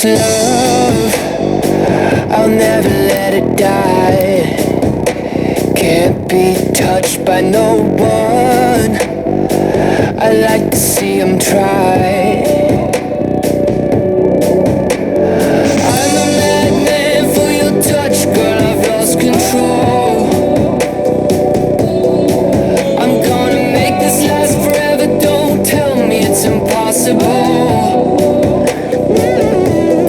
this love, I'll never let it die. Can't be touched by no one, I like to see them try. I'm a madman for your touch, girl, I've lost control. I'm gonna make this last forever, don't tell me it's impossible.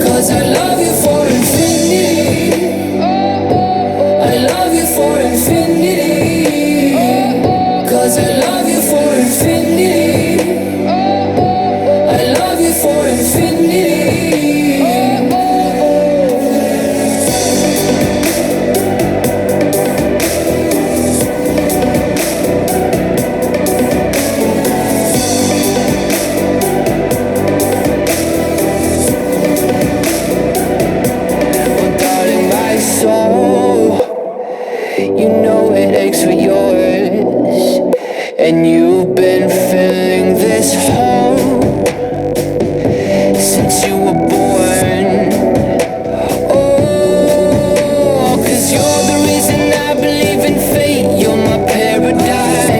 Cause I love you for infinity, I love you for infinity. Cause I love you for infinity, I love you for infinity. Well, darling, my soul, you know it aches for yours, and you've been filling this hole since you were born. Oh, 'cause you're the reason I believe in fate, you're my paradise.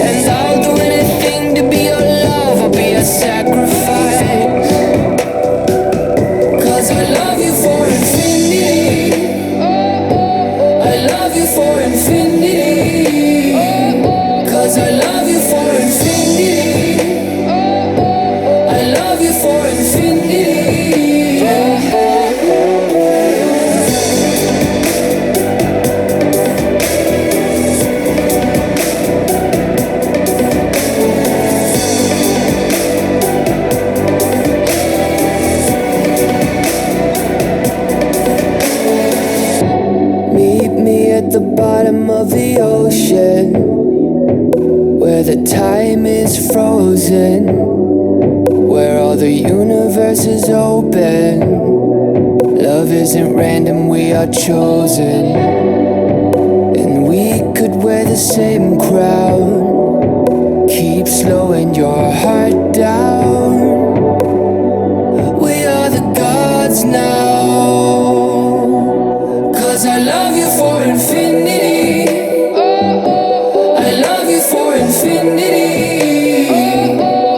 And I'll do anything to be your love, I'll be a sacrifice. 'Cause I love you for infinity, I love you for infinity. Cause I love you for infinity, I love you for infinity. Meet me at the bottom of the ocean, where the time is frozen, where all the universe is open. Love isn't random, we are chosen. And we could wear the same crown, keep slowing your heart down. We are the gods now. Cause I love you for infinity, I love you for infinity.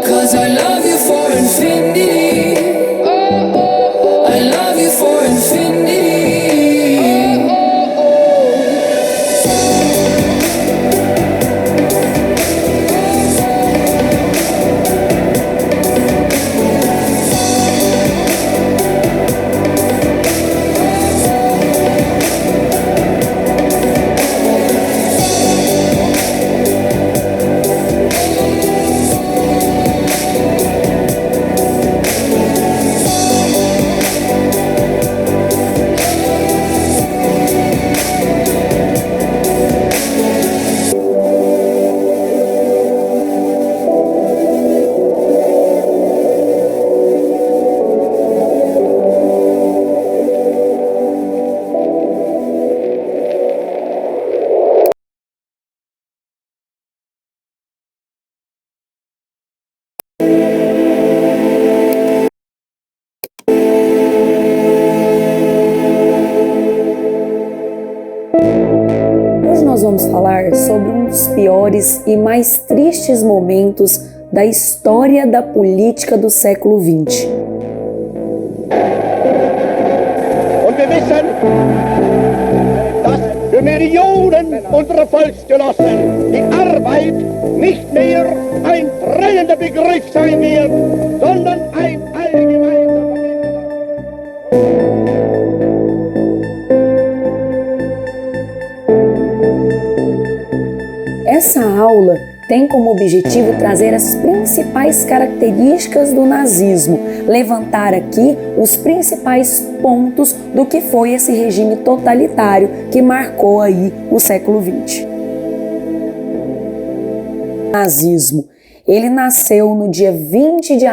Cause I love you for infinity, I love you for infinity. Hoje nós vamos falar sobre um dos piores e mais tristes momentos da história da política do século XX. Und wir wissen, dass für Millionen unserer Volksgenossen die Arbeit nicht mehr ein trennender Begriff sein wird, sondern ein allgemeiner. Essa aula tem como objetivo trazer as principais características do nazismo, levantar aqui os principais pontos do que foi esse regime totalitário que marcou aí o século XX. O nazismo, ele nasceu no dia 20 de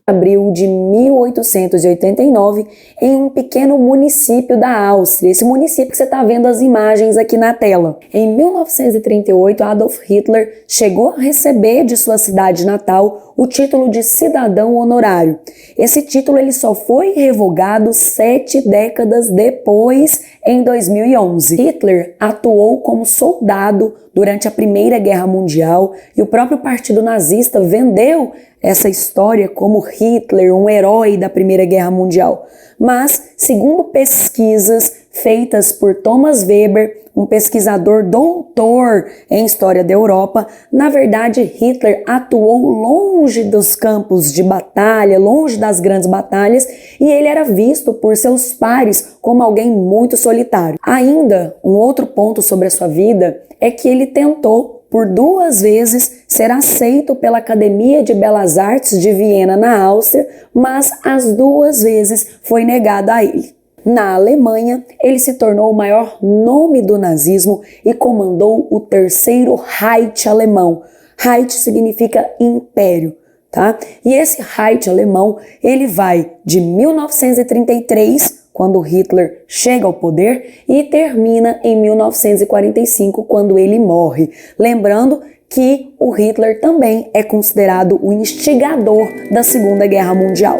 abril de 1889 em um pequeno município da Áustria, esse município que você está vendo as imagens aqui na tela. Em 1938, Adolf Hitler chegou a receber de sua cidade natal o título de cidadão honorário. Esse título ele só foi revogado 7 décadas depois, em 2011. Hitler atuou como soldado durante a Primeira Guerra Mundial e o próprio Partido Nazista vendeu essa história como Hitler, um herói da Primeira Guerra Mundial. Mas, segundo pesquisas feitas por Thomas Weber, um pesquisador doutor em História da Europa, na verdade Hitler atuou longe dos campos de batalha, longe das grandes batalhas, e ele era visto por seus pares como alguém muito solitário. Ainda, um outro ponto sobre a sua vida é que ele tentou por 2 vezes ser aceito pela Academia de Belas Artes de Viena, na Áustria, mas as 2 vezes foi negado a ele. Na Alemanha, ele se tornou o maior nome do nazismo e comandou o 3º Reich alemão. Reich significa império, tá? E esse Reich alemão, ele vai de 1933, quando Hitler chega ao poder, e termina em 1945, quando ele morre. Lembrando que o Hitler também é considerado o instigador da Segunda Guerra Mundial.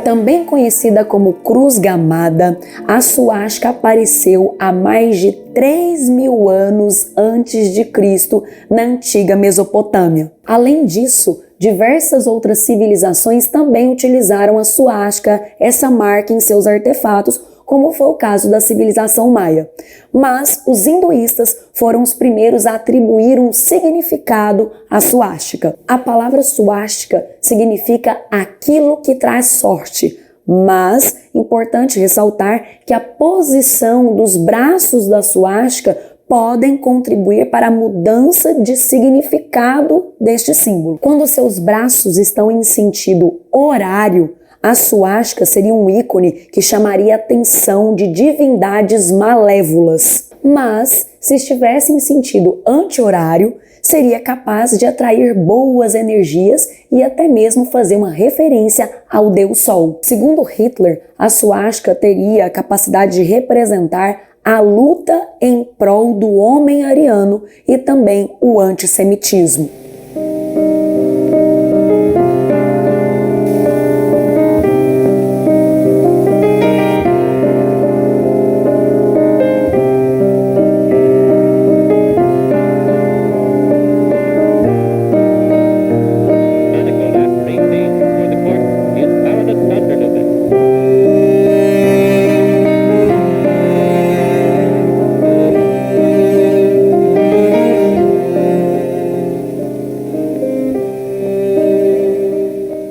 Também conhecida como Cruz Gamada, a suástica apareceu há mais de 3.000 anos antes de Cristo na antiga Mesopotâmia. Além disso, diversas outras civilizações também utilizaram a suástica, essa marca, em seus artefatos, como foi o caso da civilização maia. Mas os hinduístas foram os primeiros a atribuir um significado à suástica. A palavra suástica significa aquilo que traz sorte, mas importante ressaltar que a posição dos braços da suástica podem contribuir para a mudança de significado deste símbolo. Quando seus braços estão em sentido horário, a suástica seria um ícone que chamaria a atenção de divindades malévolas. Mas, se estivesse em sentido anti-horário, seria capaz de atrair boas energias e até mesmo fazer uma referência ao Deus Sol. Segundo Hitler, a suástica teria a capacidade de representar a luta em prol do homem ariano e também o antissemitismo.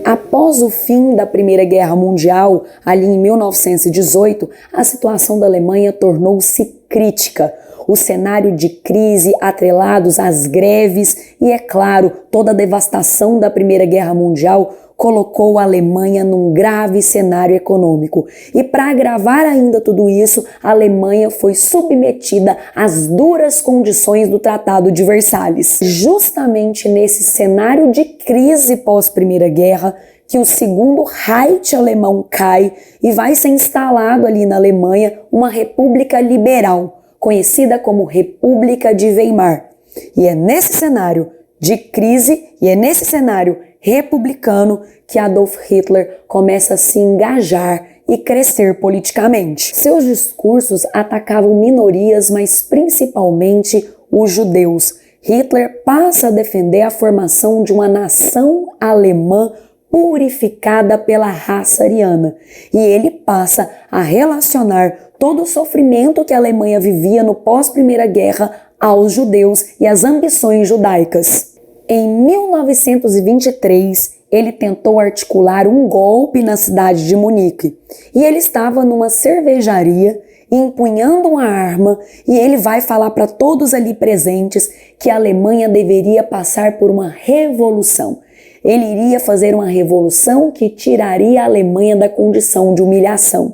Após o fim da Primeira Guerra Mundial, ali em 1918, a situação da Alemanha tornou-se crítica. O cenário de crise atrelados às greves e, é claro, toda a devastação da Primeira Guerra Mundial colocou a Alemanha num grave cenário econômico. E para agravar ainda tudo isso, a Alemanha foi submetida às duras condições do Tratado de Versalhes. Justamente nesse cenário de crise pós-Primeira Guerra, que o segundo Reich alemão cai e vai ser instalado ali na Alemanha uma república liberal, conhecida como República de Weimar. E é nesse cenário de crise e é nesse cenário republicano que Adolf Hitler começa a se engajar e crescer politicamente. Seus discursos atacavam minorias, mas principalmente os judeus. Hitler passa a defender a formação de uma nação alemã purificada pela raça ariana, e ele passa a relacionar todo o sofrimento que a Alemanha vivia no pós-Primeira Guerra aos judeus e às ambições judaicas. Em 1923, ele tentou articular um golpe na cidade de Munique, e ele estava numa cervejaria empunhando uma arma, e ele vai falar para todos ali presentes que a Alemanha deveria passar por uma revolução. Ele iria fazer uma revolução que tiraria a Alemanha da condição de humilhação.